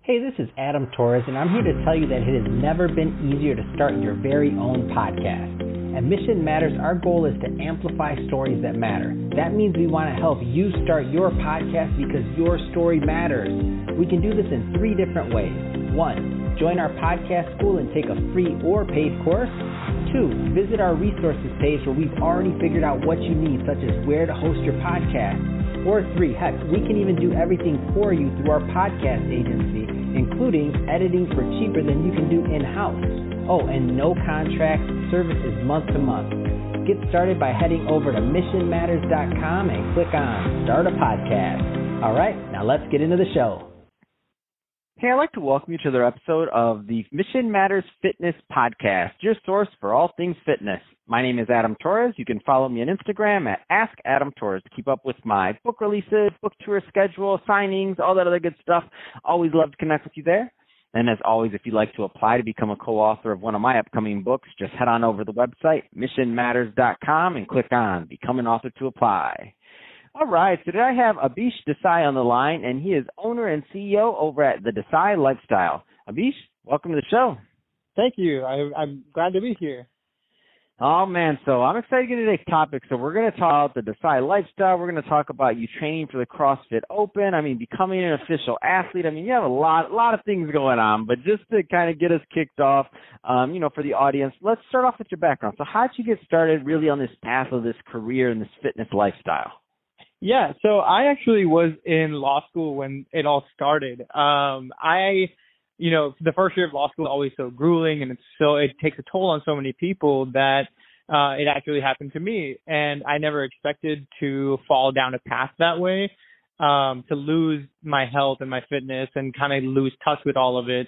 Hey, this is Adam Torres, and I'm here to tell you that it has never been easier to start your very own podcast. At Mission Matters, our goal is to amplify stories that matter. That means we want to help you start your podcast because your story matters. We can do this in 3 different ways. 1, join our podcast school and take a free or paid course. 2, visit our resources page where we've already figured out what you need, such as where to host your podcast. Or 3, heck, we can even do everything for you through our podcast agency, including editing for cheaper than you can do in-house. Oh, and no contract, service is month to month. Get started by heading over to missionmatters.com and click on Start a Podcast. All right, now let's get into the show. Hey, I'd like to welcome you to another episode of the Mission Matters Fitness Podcast, your source for all things fitness. My name is Adam Torres. You can follow me on Instagram at AskAdamTorres to keep up with my book releases, book tour schedule, signings, all that other good stuff. Always love to connect with you there. And as always, if you'd like to apply to become a co-author of one of my upcoming books, just head on over to the website, missionmatters.com, and click on Become an Author to apply. All right, today I have Abhish Desai on the line, and he is owner and CEO over at the Desai Lifestyle. Abhish, welcome to the show. Thank you. I'm glad to be here. Oh, man, so I'm excited to get into today's topic. So we're going to talk about the Desai Lifestyle. We're going to talk about you training for the CrossFit Open. I mean, becoming an official athlete. I mean, you have a lot of things going on. But just to kind of get us kicked off, for the audience, let's start off with your background. So how did you get started really on this path of this career and this fitness lifestyle? Yeah, so I actually was in law school when it all started. The first year of law school is always so grueling, and it takes a toll on so many people that it actually happened to me. And I never expected to fall down a path that way, to lose my health and my fitness and kind of lose touch with all of it.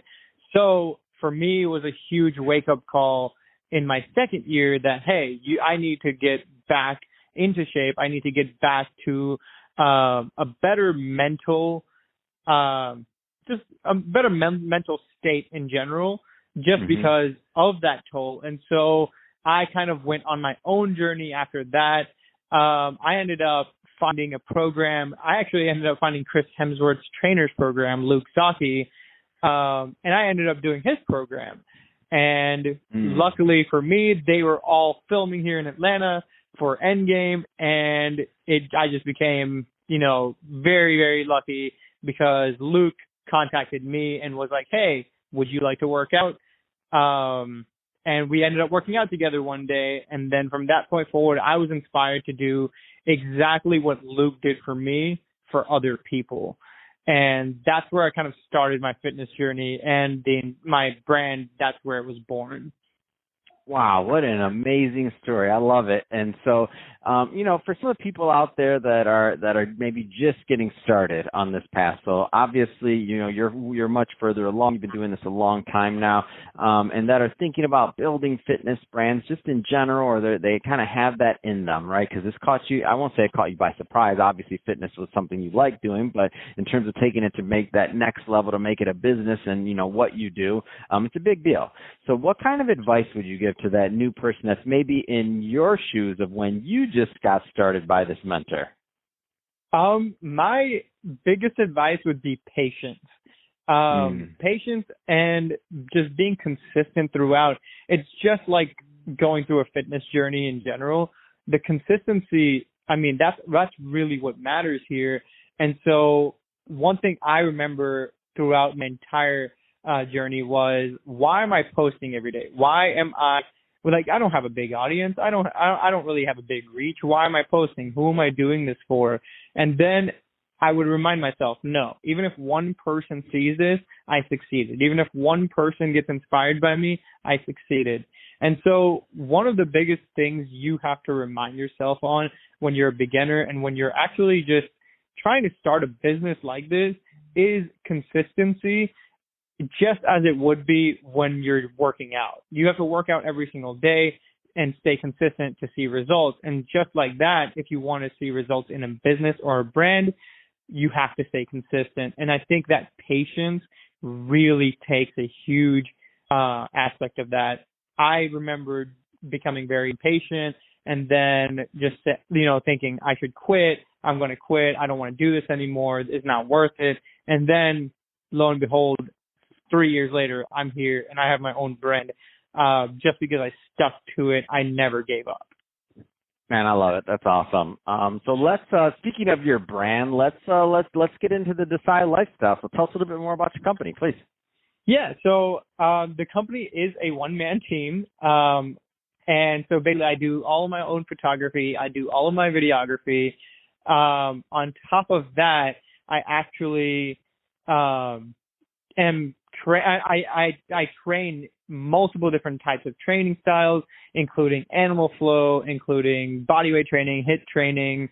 So for me, it was a huge wake-up call in my second year that, hey, I need to get back into shape. I need to get back to a better mental mental state in general, just because of that toll. And so I kind of went on my own journey after that. I ended up finding a program. I actually ended up finding Chris Hemsworth's trainer's program, Luke Zaki, and I ended up doing his program. And luckily for me, they were all filming here in Atlanta for Endgame, and I just became, very, very lucky because Luke contacted me and was like, hey, would you like to work out? And we ended up working out together one day. And then from that point forward, I was inspired to do exactly what Luke did for me for other people. And that's where I kind of started my fitness journey, and my brand, that's where it was born. Wow, what an amazing story. I love it. And so, for some of the people out there that are maybe just getting started on this path, so obviously, you're much further along. You've been doing this a long time now, and that are thinking about building fitness brands just in general, or they kind of have that in them, right? Because this caught you, I won't say it caught you by surprise. Obviously, fitness was something you like doing, but in terms of taking it to make that next level, to make it a business and, what you do, it's a big deal. So what kind of advice would you give to that new person that's maybe in your shoes of when you just got started by this mentor? My biggest advice would be patience. Patience and just being consistent throughout. It's just like going through a fitness journey in general. The consistency, that's really what matters here. And so one thing I remember throughout my entire journey was, why am I posting every day? Why am I I don't have a big audience. I don't really have a big reach. Why am I posting? Who am I doing this for? And then I would remind myself, no, even if one person sees this, I succeeded. Even if one person gets inspired by me, I succeeded. And so one of the biggest things you have to remind yourself on when you're a beginner and when you're actually just trying to start a business like this is consistency, just as it would be when you're working out. You have to work out every single day and stay consistent to see results. And just like that, if you want to see results in a business or a brand, you have to stay consistent. And I think that patience really takes a huge aspect of that. I remember becoming very impatient and then just, thinking I should quit. I'm going to quit. I don't want to do this anymore. It's not worth it. And then lo and behold, 3 years later, I'm here and I have my own brand. Just because I stuck to it, I never gave up. Man, I love it. That's awesome. So let's speaking of your brand, let's get into the Desai lifestyle. So tell us a little bit more about your company, please. Yeah, so the company is a one-man team. And so basically I do all of my own photography. I do all of my videography. On top of that, I actually I train multiple different types of training styles, including animal flow, including bodyweight training, HIIT training,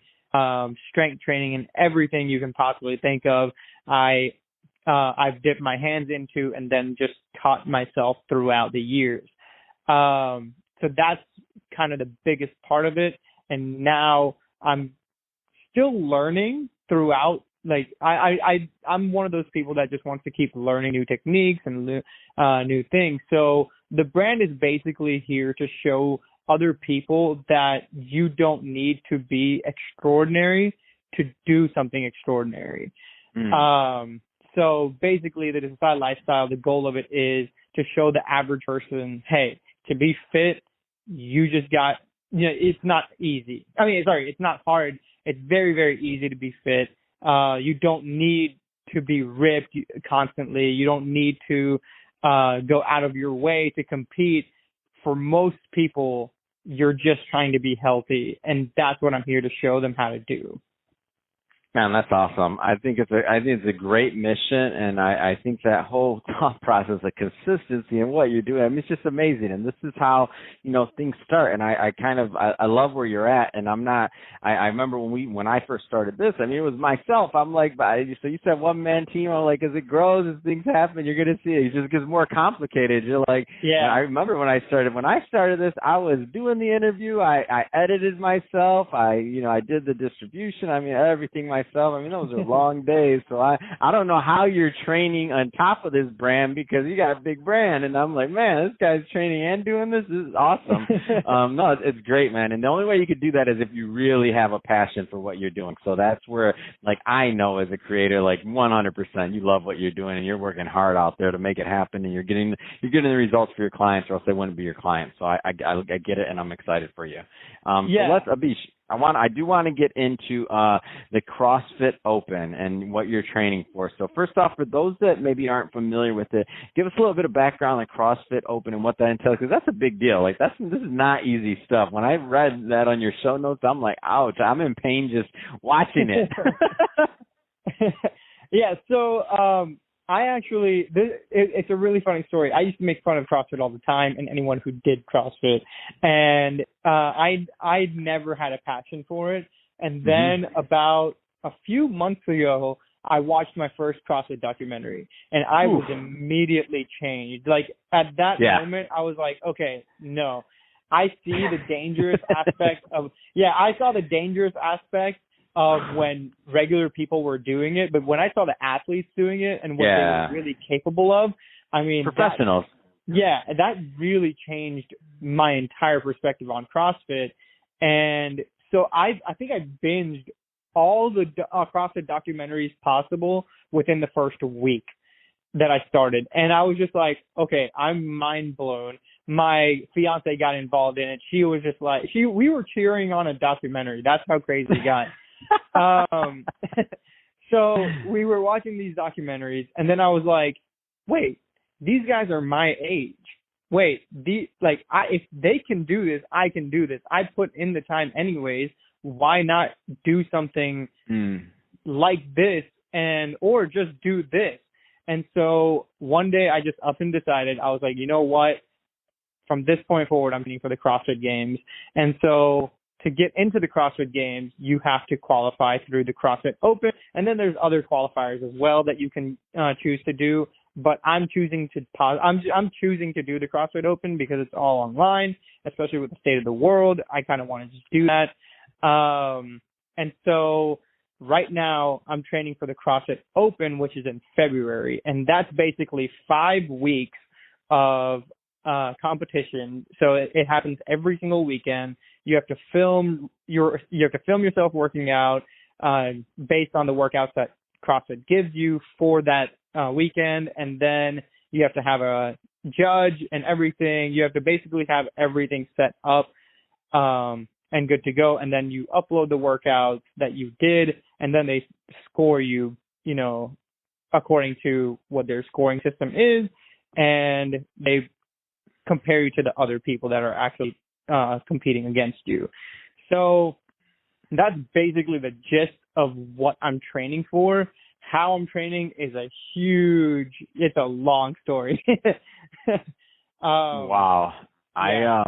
strength training, and everything you can possibly think of. I've dipped my hands into and then just taught myself throughout the years. So that's kind of the biggest part of it. And now I'm still learning throughout. Like I'm one of those people that just wants to keep learning new techniques and new things. So the brand is basically here to show other people that you don't need to be extraordinary to do something extraordinary. So basically the Desai lifestyle, the goal of it is to show the average person, hey, to be fit, you just got, it's not easy. It's not hard. It's very, very easy to be fit. You don't need to be ripped constantly. You don't need to go out of your way to compete. For most people, you're just trying to be healthy, and that's what I'm here to show them how to do. Man, that's awesome. I think it's a great mission, and I think that whole thought process of consistency and what you're doing, it's just amazing. And this is how, things start. And I love where you're at. And I remember when I first started this, it was myself. I'm like, so you said one man team. I'm like, as it grows, as things happen, you're going to see it. It just gets more complicated. You're like, yeah. I remember when I started this, I was doing the interview. I edited myself. I did the distribution. Everything myself. Those are long days. So I don't know how you're training on top of this brand, because you got a big brand. And I'm like, man, this guy's training and doing this. This is awesome. No, it's great, man. And the only way you could do that is if you really have a passion for what you're doing. So that's where, I know as a creator, 100%, you love what you're doing and you're working hard out there to make it happen, and you're getting the results for your clients, or else they wouldn't be your clients. So I get it, and I'm excited for you. So let's, Abhish, I do want to get into the CrossFit Open and what you're training for. So first off, for those that maybe aren't familiar with it, give us a little bit of background on CrossFit Open and what that entails, because that's a big deal. This is not easy stuff. When I read that on your show notes, I'm like, ouch, I'm in pain just watching it. Yeah, so it's a really funny story. I used to make fun of CrossFit all the time and anyone who did CrossFit. And I'd never had a passion for it. And then about a few months ago, I watched my first CrossFit documentary, and I was immediately changed. At that moment, I was like, okay, no. I see the dangerous aspect of, I saw the dangerous aspect of when regular people were doing it, but when I saw the athletes doing it and what they were really capable of, professionals. That really changed my entire perspective on CrossFit. And so I think I binged all the CrossFit documentaries possible within the first week that I started. And I was just like, okay, I'm mind blown. My fiance got involved in it. She was just like, we were cheering on a documentary. That's how crazy it got. So we were watching these documentaries, and then I was like, wait, these guys are my age. Wait, if they can do this, I can do this. I put in the time anyways. Why not do something like this or just do this? And so one day I just up and decided, I was like, you know what? From this point forward, I'm training for the CrossFit Games. And so to get into the CrossFit Games, you have to qualify through the CrossFit Open. And then there's other qualifiers as well that you can choose to do. But I'm choosing to do the CrossFit Open because it's all online, especially with the state of the world. I kind of want to just do that. And so right now I'm training for the CrossFit Open, which is in February. And that's basically 5 weeks of competition. So it happens every single weekend. You have to film yourself working out based on the workouts that CrossFit gives you for that weekend, and then you have to have a judge and everything. You have to basically have everything set up and good to go, and then you upload the workouts that you did, and then they score you, according to what their scoring system is, and they compare you to the other people that are actually competing against you. So that's basically the gist of what I'm training for. How I'm training is it's a long story. Wow. Yeah.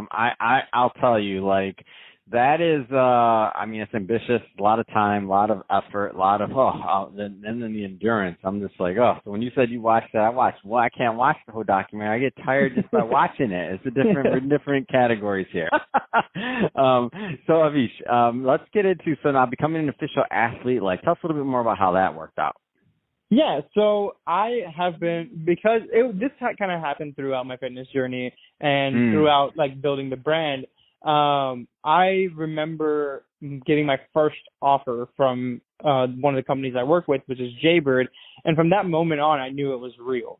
I'll tell you, like, that is, it's ambitious, a lot of time, a lot of effort, a lot of, and then the endurance. I'm just like, so when you said you watched that, I can't watch the whole documentary. I get tired just by watching it. We're in different categories here. So Abhish, let's get into, so now becoming an official athlete, like, tell us a little bit more about how that worked out. Yeah, so I have been, because this kind of happened throughout my fitness journey and throughout, like, building the brand. I remember getting my first offer from one of the companies I work with, which is Jaybird, and from that moment on, I knew it was real.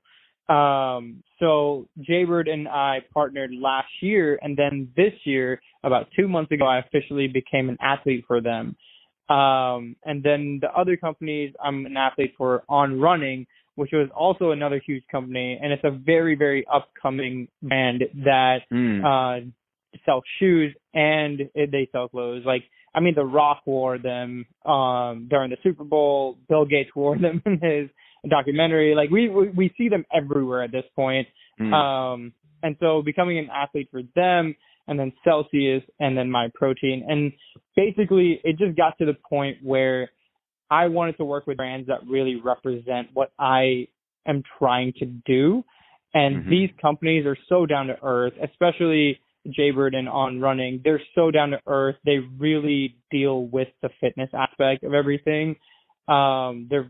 So Jaybird and I partnered last year, and then this year, about 2 months ago, I officially became an athlete for them. And then the other companies, I'm an athlete for On Running, which was also another huge company, and it's a very, very upcoming brand that sell shoes and they sell clothes. Like, The Rock wore them during the Super Bowl. Bill Gates wore them in his documentary. Like, we see them everywhere at this point. And so becoming an athlete for them, and then Celsius, and then My Protein. And basically, it just got to the point where I wanted to work with brands that really represent what I am trying to do. And these companies are so down to earth, especially Jaybird and On Running. They're so down to earth. They really deal with the fitness aspect of everything. They're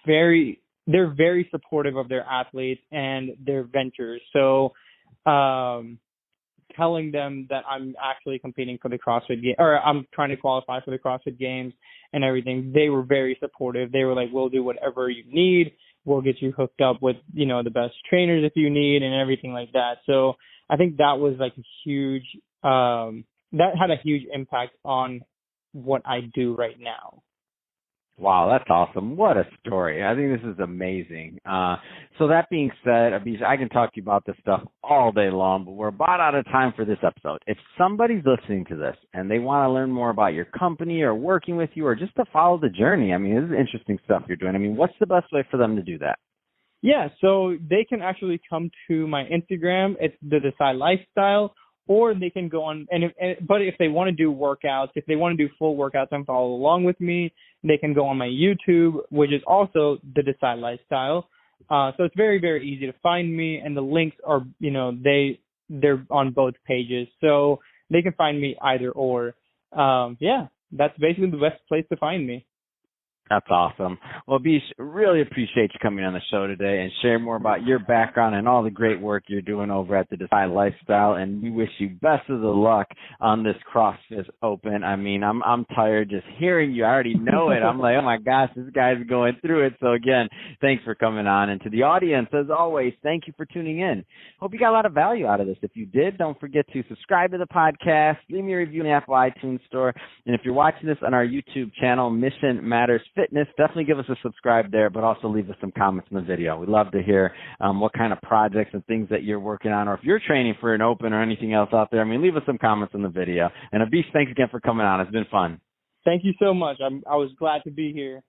very supportive of their athletes and their ventures. So, telling them that I'm actually competing for the CrossFit game, or I'm trying to qualify for the CrossFit Games and everything, they were very supportive. They were like, we'll do whatever you need. We'll get you hooked up with, the best trainers if you need, and everything like that. So I think that was like a huge, that had a huge impact on what I do right now. Wow, that's awesome. What a story. I think this is amazing. So that being said, Abhish, I can talk to you about this stuff all day long, but we're about out of time for this episode. If somebody's listening to this and they want to learn more about your company or working with you or just to follow the journey, this is interesting stuff you're doing. What's the best way for them to do that? Yeah, so they can actually come to my Instagram. It's the Desai Lifestyle. Or they can go on, but if they want to do workouts, if they want to do full workouts and follow along with me, they can go on my YouTube, which is also the Desai Lifestyle. So it's very, very easy to find me, and the links are, they're on both pages, so they can find me either or. That's basically the best place to find me. That's awesome. Well, Abhish, really appreciate you coming on the show today and sharing more about your background and all the great work you're doing over at the Desai Lifestyle. And we wish you best of the luck on this CrossFit Open. I'm tired just hearing you. I already know it. I'm like, oh my gosh, this guy's going through it. So again, thanks for coming on. And to the audience, as always, thank you for tuning in. Hope you got a lot of value out of this. If you did, don't forget to subscribe to the podcast, leave me a review in the Apple iTunes store. And if you're watching this on our YouTube channel, Mission Matters Fitness, definitely give us a subscribe there, but also leave us some comments in the video. We'd love to hear what kind of projects and things that you're working on, or if you're training for an open or anything else out there. Leave us some comments in the video. And Abhish, thanks again for coming on. It's been fun. Thank you so much. I was glad to be here.